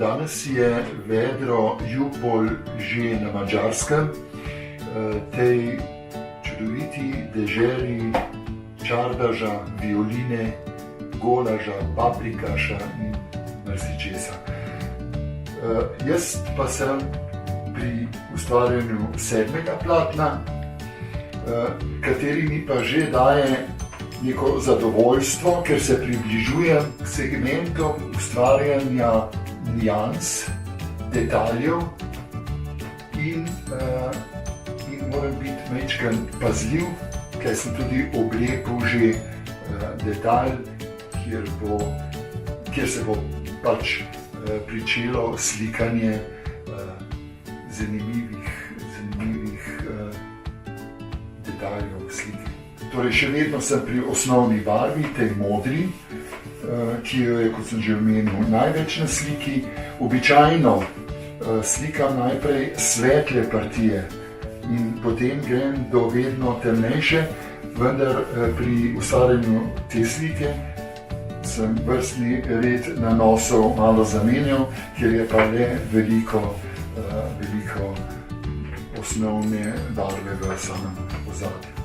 Danes je vedro jubol že na Madžarskem, tej čudoviti deželi čardaža, violine, golaža, paprikaša in marsičesa. Jaz pa sem pri ustvarjanju 7. platna, kateri mi pa že daje neko zadovoljstvo, ker se približujem k segmentom ustvarjanja nijans, detaljev in moram biti majčken pazljiv, ker sem tudi oblepil že detalj, kjer se bo pač pričelo slikanje zanimivih detaljev slike. Torej, še vedno sem pri osnovni barvi, tej modri, ki jo je, kot sem že omenil, največ na sliki. Običajno slikam najprej svetle partije in potem grem do vedno temnejše, vendar pri ustvarjanju te slike sem vrstni red nanosov malo zamenjal, ker je pa le veliko osnovne barve v samem ozadju.